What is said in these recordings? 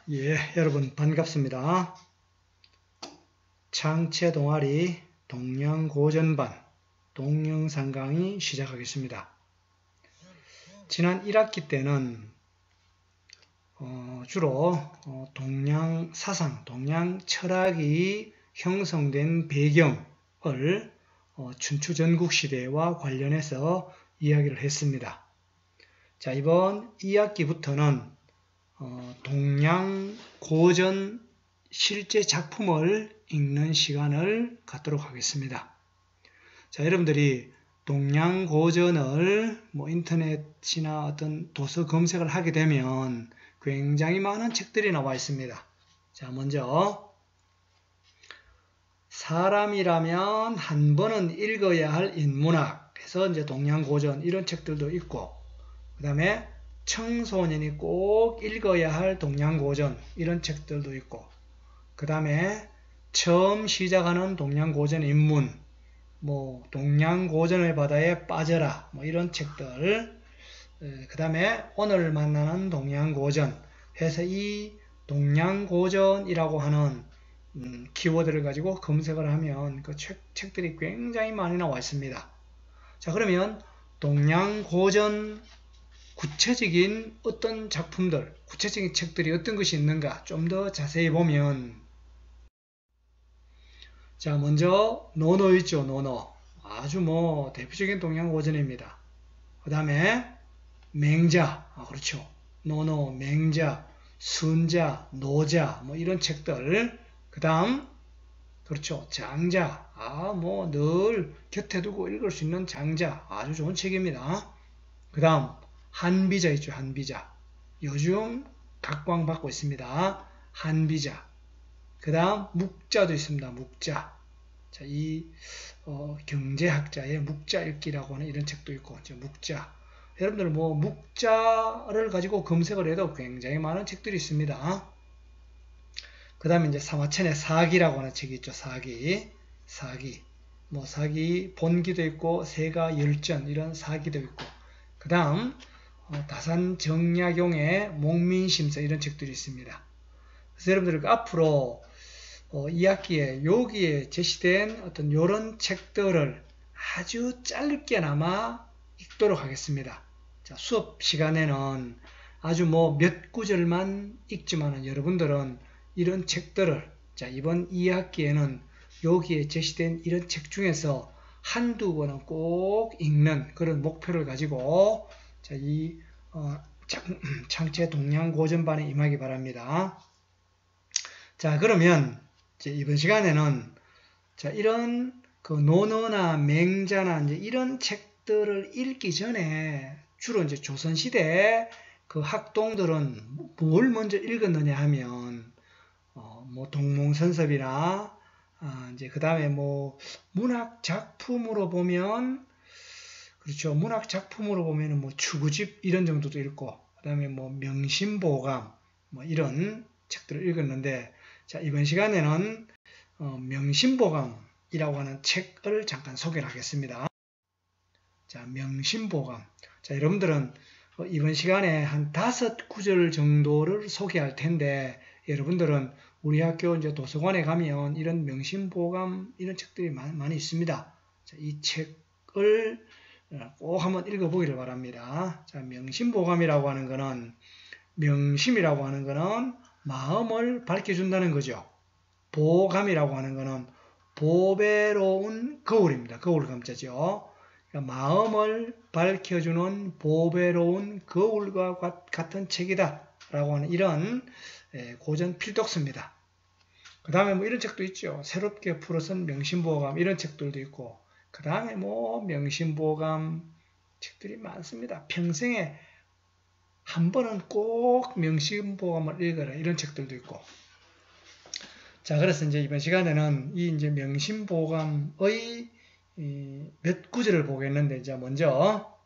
예, 여러분 반갑습니다. 창체 동아리 동양고전반 동영상 강의 시작하겠습니다. 지난 1학기 때는 주로 동양 사상, 동양 철학이 형성된 배경을 춘추전국시대와 관련해서 이야기를 했습니다. 자, 이번 2학기부터는 동양 고전 실제 작품을 읽는 시간을 갖도록 하겠습니다. 자, 여러분들이 동양 고전을 인터넷이나 어떤 도서 검색을 하게 되면 굉장히 많은 책들이 나와 있습니다. 자, 먼저 사람이라면 한 번은 읽어야 할 인문학 해서 이제 동양 고전 이런 책들도 있고, 그 다음에 청소년이 꼭 읽어야 할 동양고전 이런 책들도 있고, 그 다음에 처음 시작하는 동양고전 입문, 동양고전의 바다에 빠져라 이런 책들, 그 다음에 오늘 만나는 동양고전 해서 이 동양고전이라고 하는 키워드를 가지고 검색을 하면 그 책들이 굉장히 많이 나와 있습니다. 자, 그러면 동양고전 구체적인 어떤 작품들, 구체적인 책들이 어떤 것이 있는가 좀 더 자세히 보면, 자, 먼저 노노 있죠. 노노. 아주 대표적인 동양고전입니다. 그 다음에 맹자, 그렇죠. 노노, 맹자, 순자, 노자 이런 책들. 그 다음 그렇죠. 장자. 늘 곁에 두고 읽을 수 있는 장자. 아주 좋은 책입니다. 그 다음 한비자 있죠. 한비자. 요즘 각광받고 있습니다. 한비자. 그 다음 묵자도 있습니다. 묵자. 자, 이 경제학자의 묵자 읽기라고 하는 이런 책도 있고, 묵자. 여러분들 묵자를 가지고 검색을 해도 굉장히 많은 책들이 있습니다. 그 다음에 이제 사마천의 사기라고 하는 책이 있죠. 사기. 사기 본기도 있고, 세가 열전 이런 사기도 있고, 그 다음 다산 정약용의 목민심서 이런 책들이 있습니다. 그래서 여러분들 앞으로 2학기에 여기에 제시된 어떤 이런 책들을 아주 짧게나마 읽도록 하겠습니다. 자, 수업 시간에는 아주 몇 구절만 읽지만은 여러분들은 이런 책들을, 자, 이번 2학기에는 여기에 제시된 이런 책 중에서 한두 권은 꼭 읽는 그런 목표를 가지고, 자, 이 창체 동양고전반에 임하기 바랍니다. 자, 그러면 이번 시간에는 자, 이런 노노나 맹자나 이제 이런 책들을 읽기 전에 주로 이제 조선시대 그 학동들은 뭘 먼저 읽었느냐 하면 동몽선섭이나 이제 그 다음에 문학 작품으로 보면, 그렇죠. 문학 작품으로 보면은 추구집 이런 정도도 읽고, 그 다음에 명심보감 이런 책들을 읽었는데, 자, 이번 시간에는 명심보감이라고 하는 책을 잠깐 소개를 하겠습니다. 자, 명심보감. 자, 여러분들은 이번 시간에 한 5구절 정도를 소개할 텐데, 여러분들은 우리 학교 이제 도서관에 가면 이런 명심보감 이런 책들이 많이 있습니다. 자, 이 책을 꼭 한번 읽어보기를 바랍니다. 자, 명심보감이라고 하는 거는, 명심이라고 하는 거는 마음을 밝혀준다는 거죠. 보감이라고 하는 거는 보배로운 거울입니다. 거울 감자죠. 그러니까 마음을 밝혀주는 보배로운 거울과 같은 책이다 라고 하는 이런 고전 필독서입니다. 그 다음에 이런 책도 있죠. 새롭게 풀어선 명심보감 이런 책들도 있고, 그 다음에 명심보감 책들이 많습니다. 평생에 한 번은 꼭 명심보감을 읽어라 이런 책들도 있고. 자, 그래서 이제 이번 시간에는 이 이제 명심보감의 몇 구절을 보겠는데, 자, 먼저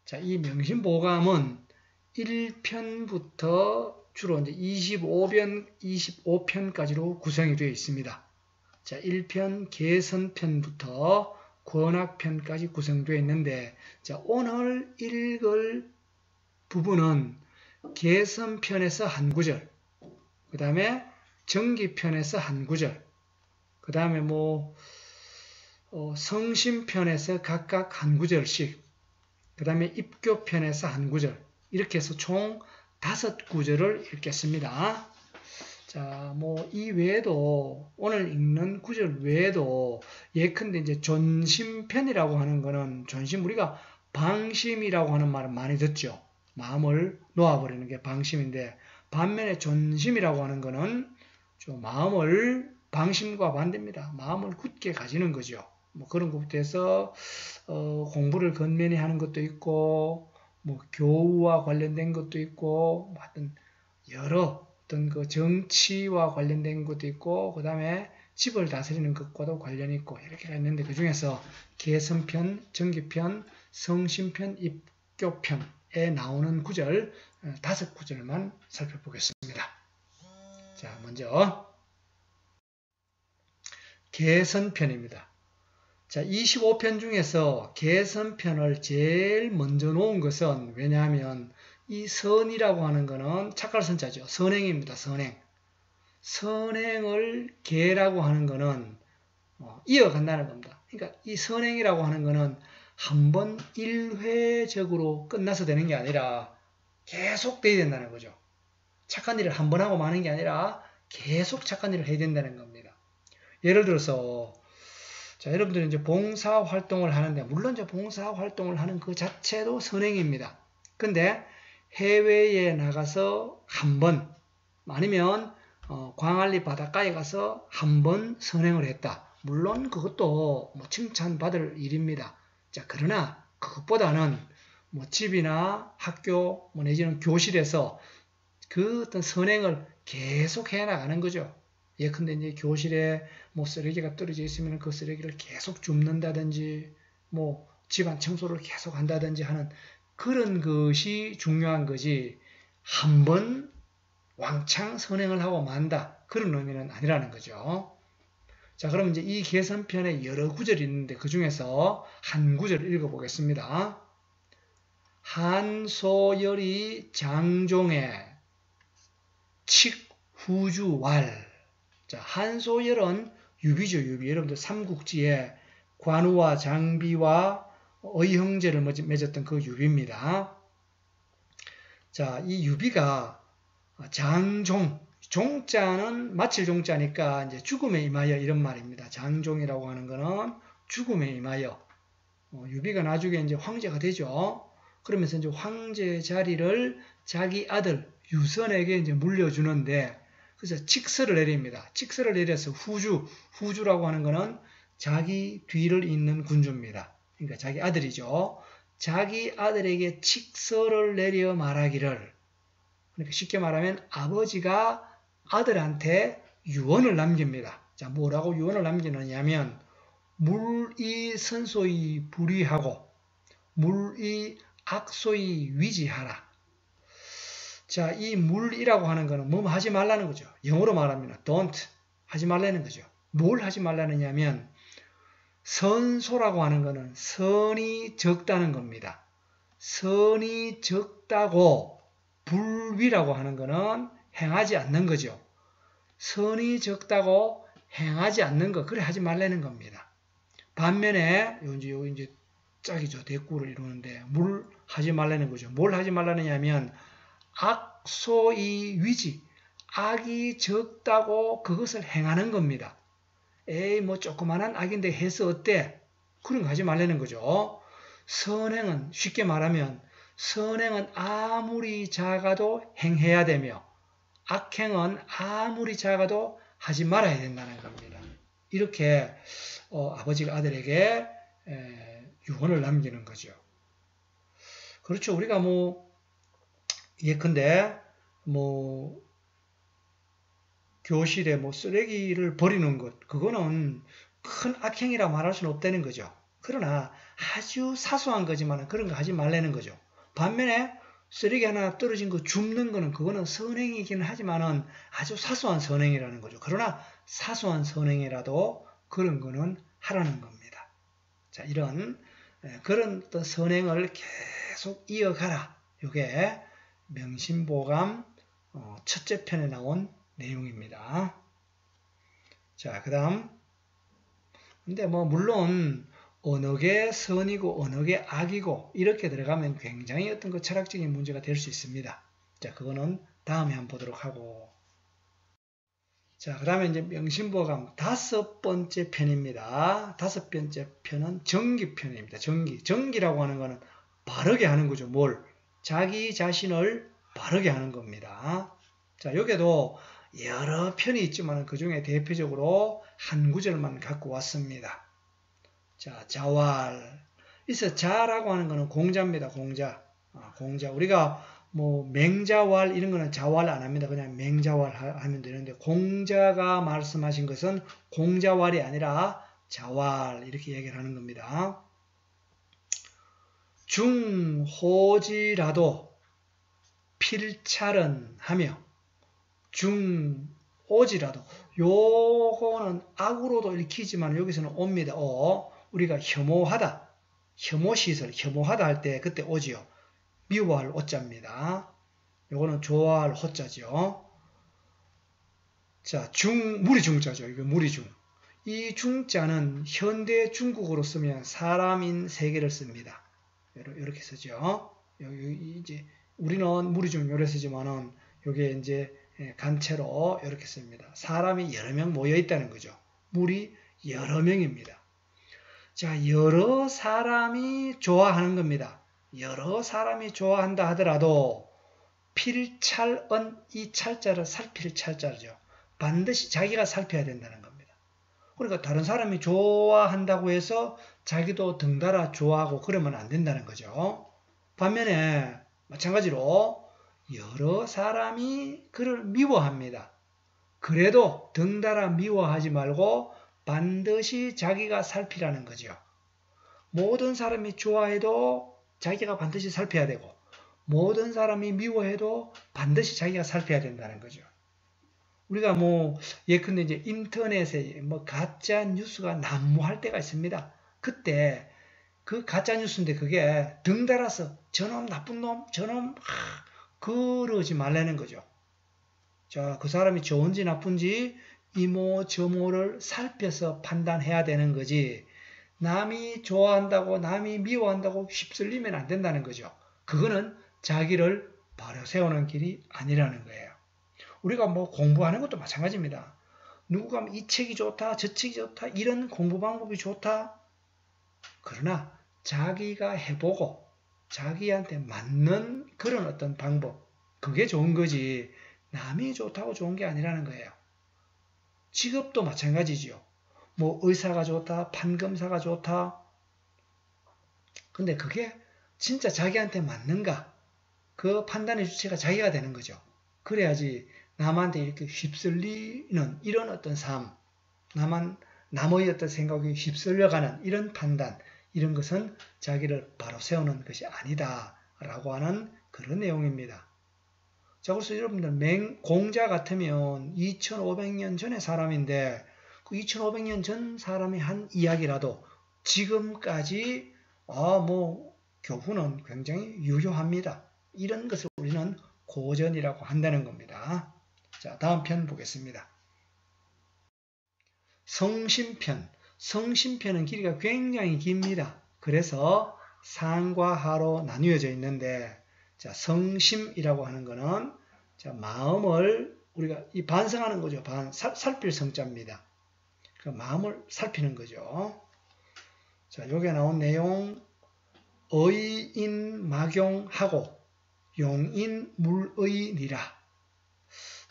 자, 이 명심보감은 1편부터 주로 이제 25편까지로 구성이 되어 있습니다. 자, 1편 개선편부터 권학편까지 구성되어 있는데, 자, 오늘 읽을 부분은 개선편에서 한 구절, 그 다음에 정기편에서 한 구절, 그 다음에 성심편에서 각각 한 구절씩, 그 다음에 입교편에서 한 구절, 이렇게 해서 총 5구절을 읽겠습니다. 자, 이 외에도, 오늘 읽는 구절 외에도, 예컨대 이제 존심편이라고 하는 거는, 우리가 방심이라고 하는 말을 많이 듣죠. 마음을 놓아버리는 게 방심인데, 반면에 존심이라고 하는 거는, 마음을, 방심과 반대입니다. 마음을 굳게 가지는 거죠. 그런 것부터 해서, 공부를 건면히 하는 것도 있고, 교우와 관련된 것도 있고, 하여튼, 여러, 어떤 그 정치와 관련된 것도 있고, 그 다음에 집을 다스리는 것과도 관련이 있고, 이렇게 있는데, 그 중에서 개선편, 정기편, 성심편, 입교편에 나오는 구절, 5구절만 살펴보겠습니다. 자, 먼저, 개선편입니다. 자, 25편 중에서 개선편을 제일 먼저 놓은 것은, 왜냐하면, 이 선이라고 하는 것은 착할 선자죠. 선행입니다. 선행. 선행을 개라고 하는 것은 이어간다는 겁니다. 그러니까 이 선행이라고 하는 것은 한번 1회적으로 끝나서 되는 게 아니라 계속 돼야 된다는 거죠. 착한 일을 한 번 하고 마는 게 아니라 계속 착한 일을 해야 된다는 겁니다. 예를 들어서 자, 여러분들은 이제 봉사 활동을 하는데, 물론 이제 봉사 활동을 하는 그 자체도 선행입니다. 근데 해외에 나가서 한 번, 아니면 광안리 바닷가에 가서 한 번 선행을 했다. 물론 그것도 칭찬받을 일입니다. 자, 그러나 그것보다는 집이나 학교 내지는 교실에서 그 어떤 선행을 계속 해 나가는 거죠. 예컨대 이제 교실에 쓰레기가 떨어져 있으면 그 쓰레기를 계속 줍는다든지, 집안 청소를 계속 한다든지 하는 그런 것이 중요한 거지, 한 번 왕창 선행을 하고 만다, 그런 의미는 아니라는 거죠. 자, 그럼 이제 이 개선편에 여러 구절이 있는데 그 중에서 한 구절 읽어보겠습니다. 한소열이 장종에 칙후주왈. 자, 한소열은 유비죠, 유비. 여러분들 삼국지에 관우와 장비와 의형제를 맺었던 그 유비입니다. 자, 이 유비가 장종, 종자는 마칠 종자니까 이제 죽음에 임하여 이런 말입니다. 장종이라고 하는 거는 죽음에 임하여. 유비가 나중에 이제 황제가 되죠. 그러면서 이제 황제 자리를 자기 아들 유선에게 이제 물려주는데, 그래서 칙서를 내립니다. 칙서를 내려서 후주라고 하는 거는 자기 뒤를 잇는 군주입니다. 그러니까 자기 아들이죠. 자기 아들에게 칙서를 내려 말하기를, 그러니까 쉽게 말하면 아버지가 아들한테 유언을 남깁니다. 자, 뭐라고 유언을 남기느냐면, 물이 선소히 불의하고 물이 악소히 위지하라. 자, 이 물이라고 하는 거는 뭐 하지 말라는 거죠. 영어로 말하면 don't, 하지 말라는 거죠. 뭘 하지 말라느냐면, 선소라고 하는 거는 선이 적다는 겁니다. 선이 적다고 불위라고 하는 거는 행하지 않는 거죠. 선이 적다고 행하지 않는 거, 그래 하지 말라는 겁니다. 반면에 여기 이제 짝이죠. 대꾸를 이루는데 뭘 하지 말라는 거죠. 뭘 하지 말라느냐면, 악소이 위지, 악이 적다고 그것을 행하는 겁니다. 에이, 조그만한 악인데 해서 어때? 그런 거 하지 말라는 거죠. 선행은, 쉽게 말하면 선행은 아무리 작아도 행해야 되며, 악행은 아무리 작아도 하지 말아야 된다는 겁니다. 이렇게 아버지가 아들에게 유언을 남기는 거죠. 그렇죠. 우리가 예컨대 교실에 쓰레기를 버리는 것, 그거는 큰 악행이라 말할 수는 없다는 거죠. 그러나 아주 사소한 거지만 그런 거 하지 말라는 거죠. 반면에 쓰레기 하나 떨어진 거 줍는 거는, 그거는 선행이긴 하지만은 아주 사소한 선행이라는 거죠. 그러나 사소한 선행이라도 그런 거는 하라는 겁니다. 자, 그런 어떤 선행을 계속 이어가라. 이게 명심보감 첫째 편에 나온 내용입니다. 자, 그 다음. 근데 뭐 물론 어느 게 선이고 어느 게 악이고 이렇게 들어가면 굉장히 어떤 그 철학적인 문제가 될 수 있습니다. 자, 그거는 다음에 한번 보도록 하고. 자, 그 다음에 이제 명심보감 5번째 편입니다. 5번째 편은 정기편입니다. 정기라고 하는 거는 바르게 하는 거죠. 뭘? 자기 자신을 바르게 하는 겁니다. 자, 여기에도 여러 편이 있지만 그 중에 대표적으로 한 구절만 갖고 왔습니다. 자, 자활. 이서 자라고 하는 거는 공자입니다. 공자. 공자. 우리가 뭐 맹자활 이런 거는 자활 안 합니다. 그냥 맹자활 하면 되는데 공자가 말씀하신 것은 공자활이 아니라 자활 이렇게 얘기를 하는 겁니다. 중호지라도 필찰은 하며 중오지라도 요거는 악으로도 읽히지만 여기서는 옵니다. 우리가 혐오하다, 혐오시설, 혐오하다 할 때 그때 오지요. 미워할 오자입니다. 요거는 좋아할 호자죠. 자, 무리 중자죠. 이거 무리 중. 이 중자는 현대 중국어로 쓰면 사람인 세 개를 씁니다. 이렇게 쓰죠. 여기 이제 우리는 무리 중 요래 쓰지만은 요게 이제 간체로 이렇게 씁니다. 사람이 여러 명 모여 있다는 거죠. 무리 여러 명입니다. 자, 여러 사람이 좋아하는 겁니다. 여러 사람이 좋아한다 하더라도 필찰은 이 찰자를 살필 찰자죠. 반드시 자기가 살펴야 된다는 겁니다. 그러니까 다른 사람이 좋아한다고 해서 자기도 덩달아 좋아하고 그러면 안 된다는 거죠. 반면에 마찬가지로 여러 사람이 그를 미워합니다. 그래도 덩달아 미워하지 말고 반드시 자기가 살피라는 거죠. 모든 사람이 좋아해도 자기가 반드시 살펴야 되고 모든 사람이 미워해도 반드시 자기가 살펴야 된다는 거죠. 우리가 뭐 예컨대 이제 인터넷에 뭐 가짜 뉴스가 난무할 때가 있습니다. 그때 그 가짜 뉴스인데 그게 덩달아서 저놈 나쁜 놈, 저놈 그러지 말라는 거죠. 자, 그 사람이 좋은지 나쁜지 이모 저모를 살펴서 판단해야 되는 거지. 남이 좋아한다고 남이 미워한다고 휩쓸리면 안 된다는 거죠. 그거는 자기를 바로 세우는 길이 아니라는 거예요. 우리가 뭐 공부하는 것도 마찬가지입니다. 누구가 이 책이 좋다, 저 책이 좋다, 이런 공부 방법이 좋다. 그러나 자기가 해보고 자기한테 맞는 그런 어떤 방법, 그게 좋은 거지 남이 좋다고 좋은 게 아니라는 거예요. 직업도 마찬가지죠. 뭐 의사가 좋다, 판검사가 좋다. 근데 그게 진짜 자기한테 맞는가? 그 판단의 주체가 자기가 되는 거죠. 그래야지 남한테 이렇게 휩쓸리는 이런 어떤 삶, 남의 어떤 생각이 휩쓸려가는 이런 판단, 이런 것은 자기를 바로 세우는 것이 아니다라고 하는 그런 내용입니다. 자, 그래서 여러분들 공자 같으면 2500년 전의 사람인데 그 2500년 전 사람이 한 이야기라도 지금까지 뭐 교훈은 굉장히 유효합니다. 이런 것을 우리는 고전이라고 한다는 겁니다. 자, 다음 편 보겠습니다. 성심편. 성심편은 길이가 굉장히 깁니다. 그래서 상과 하로 나뉘어져 있는데, 자, 성심이라고 하는 거는 자, 마음을 우리가 이 반성하는 거죠. 살필 성자입니다. 그 마음을 살피는 거죠. 자, 여기에 나온 내용, 의인 막용하고 용인 물의니라.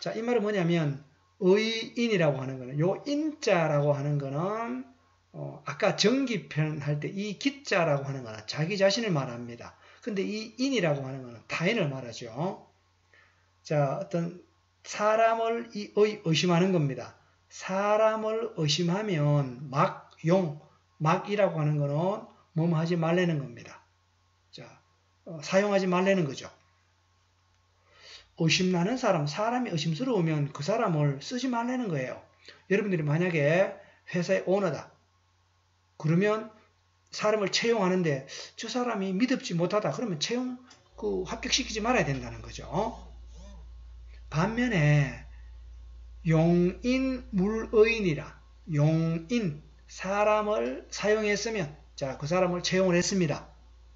자, 이 말은 뭐냐면 의인이라고 하는 거는 요 인자라고 하는 거는 아까 정기편 할 때 이 기자라고 하는 거는 자기 자신을 말합니다. 근데 이 인이라고 하는 거는 타인을 말하죠. 자, 어떤 사람을 의심하는 겁니다. 사람을 의심하면 막이라고 하는 거는 뭐뭐 하지 말라는 겁니다. 자, 사용하지 말라는 거죠. 의심나는 사람이 의심스러우면 그 사람을 쓰지 말라는 거예요. 여러분들이 만약에 회사의 오너다. 그러면 사람을 채용하는데 저 사람이 믿음지 못하다. 그러면 합격시키지 말아야 된다는 거죠. 반면에 용인물의인이라, 용인, 사람을 사용했으면, 자, 그 사람을 채용을 했습니다.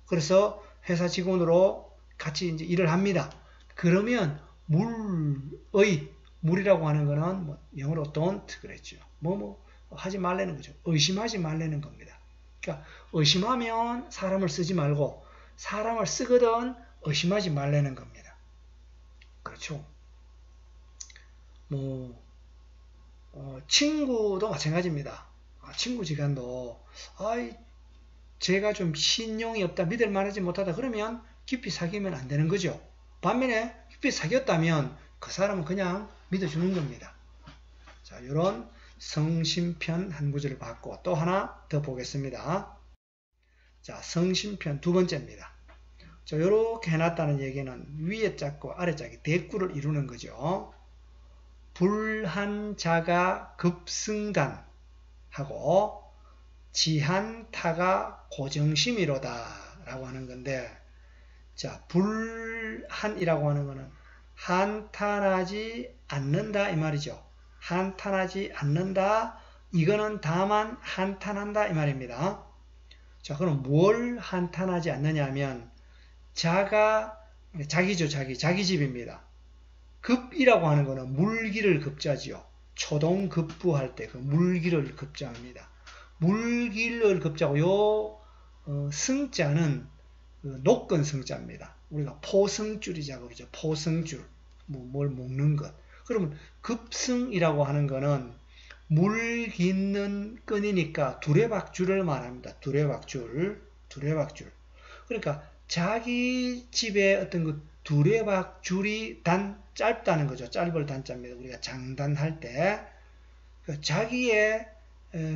그래서 회사 직원으로 같이 이제 일을 합니다. 그러면 물이라고 하는 거는 뭐 영어로 don't 그랬죠. 하지 말라는 거죠. 의심하지 말라는 겁니다. 그러니까 의심하면 사람을 쓰지 말고 사람을 쓰거든 의심하지 말라는 겁니다. 그렇죠. 친구도 마찬가지입니다. 친구 지간도 제가 좀 신용이 없다, 믿을 만하지 못하다 그러면 깊이 사귀면 안 되는 거죠. 반면에 깊이 사귀었다면 그 사람은 그냥 믿어주는 겁니다. 자, 이런 성심편 한 구절을 봤고 또 하나 더 보겠습니다. 자, 성심편 두 번째입니다. 자, 이렇게 해놨다는 얘기는 위에 짝과 아래 짝이 대꾸를 이루는 거죠. 불한자가 급승단 하고 지한타가 고정심이로다 라고 하는 건데, 자, 불한이라고 하는 거는 한탄하지 않는다 이 말이죠. 한탄하지 않는다, 이거는 다만 한탄한다 이 말입니다. 자, 그럼 뭘 한탄하지 않느냐 하면 자기죠. 자기 집입니다. 급이라고 하는 거는 물기를 급자지요. 초동급부할 때 그 물기를 급자합니다. 물기를 급자고 요 승자는 녹건 승자입니다. 우리가 포승줄이자고 그러죠. 포승줄. 뭘 먹는 것. 그러면 급승이라고 하는 거는 물 깃는 끈이니까 두레박줄을 말합니다. 두레박줄. 그러니까 자기 집에 어떤 그 두레박줄이 짧다는 거죠. 짧을 단자입니다. 우리가 장단할 때 자기의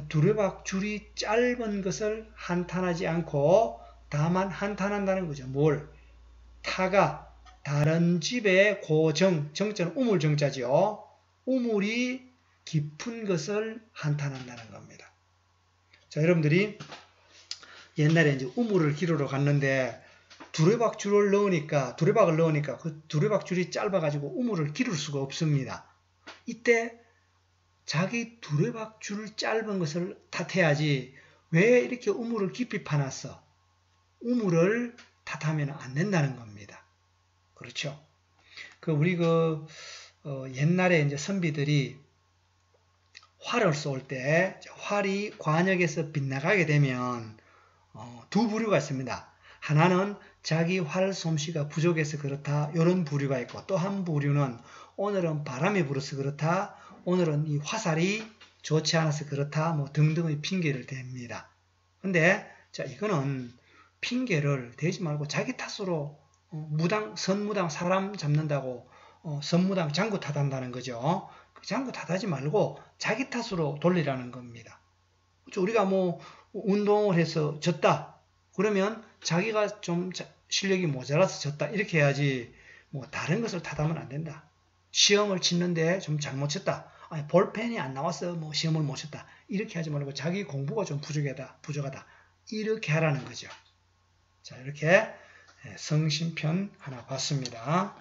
두레박줄이 짧은 것을 한탄하지 않고 다만 한탄한다는 거죠. 뭘? 타가 다른 집의 고정, 정자는 우물정자지요. 우물이 깊은 것을 한탄한다는 겁니다. 자, 여러분들이 옛날에 이제 우물을 기르러 갔는데 두레박을 넣으니까 그 두레박줄이 짧아가지고 우물을 기를 수가 없습니다. 이때 자기 두레박줄 짧은 것을 탓해야지 왜 이렇게 우물을 깊이 파놨어? 우물을 탓하면 안 된다는 겁니다. 그렇죠? 우리 옛날에 이제 선비들이 활을 쏠 때 활이 관역에서 빗나가게 되면 두 부류가 있습니다. 하나는 자기 활 솜씨가 부족해서 그렇다, 이런 부류가 있고, 또 한 부류는 오늘은 바람이 불어서 그렇다, 오늘은 이 화살이 좋지 않아서 그렇다, 뭐 등등의 핑계를 댑니다. 근데 자, 이거는 핑계를 대지 말고 자기 탓으로 선무당 사람 잡는다고 선무당 장구 탓한다는 거죠. 그 장구 탓하지 말고 자기 탓으로 돌리라는 겁니다. 우리가 뭐 운동을 해서 졌다 그러면 자기가 좀 실력이 모자라서 졌다 이렇게 해야지, 뭐 다른 것을 탓하면 안 된다. 시험을 치는데 좀 잘못 쳤다, 아니 볼펜이 안 나와서 뭐 시험을 못 쳤다 이렇게 하지 말고 자기 공부가 좀 부족하다 이렇게 하라는 거죠. 자, 이렇게 성심편 하나 봤습니다.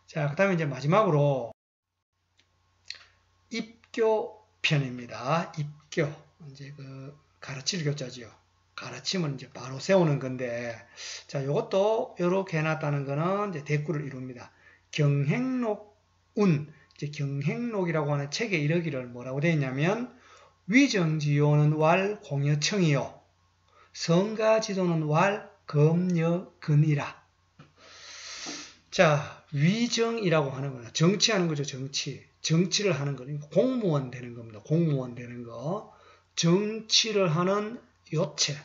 자, 그 다음에 이제 마지막으로 입교편입니다. 입교, 이제 가르칠 교자지요. 가르침을 이제 바로 세우는 건데, 자, 요것도 이렇게 해놨다는 거는 이제 대꾸를 이룹니다. 경행록운, 이제 경행록이라고 하는 책에 이르기를 뭐라고 되어 있냐면, 위정지요는 왈 공여청이요, 성가지도는 왈 검여근이라. 자, 위정이라고 하는 거는 정치하는 거죠. 정치를 하는 거니까 공무원 되는 겁니다. 공무원 되는 거. 정치를 하는 요체.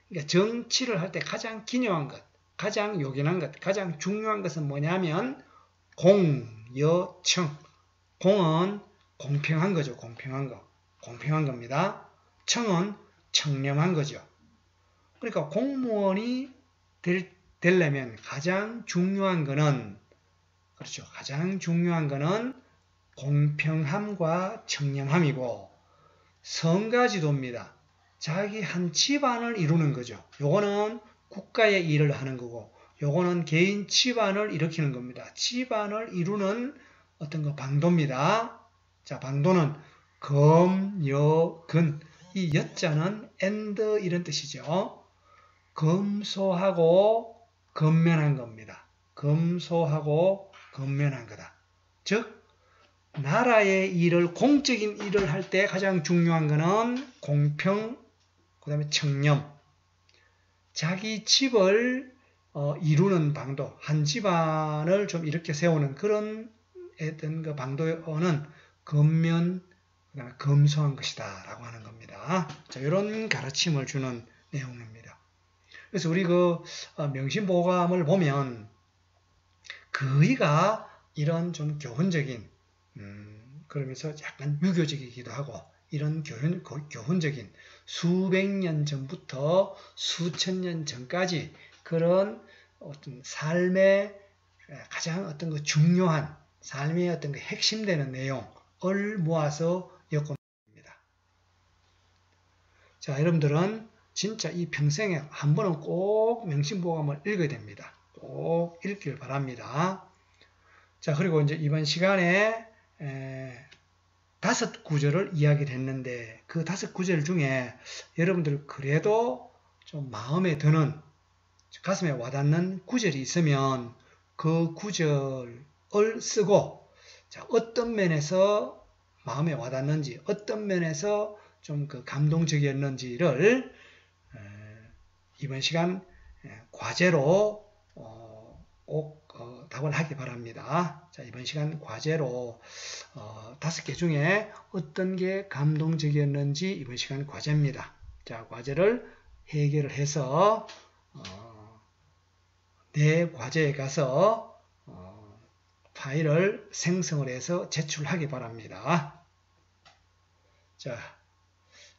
그러니까 정치를 할 때 가장 기념한 것, 가장 요긴한 것, 가장 중요한 것은 뭐냐면 공여청. 공은 공평한 거죠. 공평한 겁니다. 청은 청렴한 거죠. 그러니까 공무원이 되려면 가장 중요한 거는, 그렇죠, 가장 중요한 거는 공평함과 청렴함이고, 성가지도입니다. 자기 한 집안을 이루는 거죠. 요거는 국가의 일을 하는 거고, 요거는 개인 집안을 일으키는 겁니다. 집안을 이루는 어떤 그 방도입니다. 자, 방도는 검, 여, 근. 이 여자는 and 이런 뜻이죠. 검소하고 건면한 겁니다. 검소하고 건면한 거다. 즉, 나라의 일을, 공적인 일을 할 때 가장 중요한 거는 공평, 그 다음에 청렴. 자기 집을 이루는 방도, 한 집안을 좀 이렇게 세우는 그런 어떤 그 방도는 건면, 그다음에 검소한 것이다 라고 하는 겁니다. 자, 이런 가르침을 주는 내용입니다. 그래서 우리 그 명심보감을 보면 거의가 이런 좀 교훈적인, 그러면서 약간 유교적이기도 하고 이런 교훈적인 수백 년 전부터 수천 년 전까지 그런 어떤 삶의 가장 어떤 그 중요한 삶의 어떤 그 핵심되는 내용을 모아서 엮어놓습니다. 자, 여러분들은 진짜 이 평생에 한 번은 꼭 명심보감을 읽어야 됩니다. 꼭 읽길 바랍니다. 자, 그리고 이제 이번 시간에 5구절을 이야기를 했는데 그 5구절 중에 여러분들 그래도 좀 마음에 드는, 가슴에 와닿는 구절이 있으면 그 구절을 쓰고, 자, 어떤 면에서 마음에 와닿는지, 어떤 면에서 좀 그 감동적이었는지를 이번 시간 과제로 꼭 답을 하기 바랍니다. 자, 이번 시간 과제로 5개 중에 어떤 게 감동적이었는지 이번 시간 과제입니다. 자, 과제를 해결을 해서 내 과제에 가서 파일을 생성을 해서 제출하기 바랍니다. 자,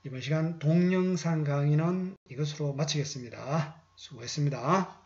이번 시간 동영상 강의는 이것으로 마치겠습니다. 수고했습니다.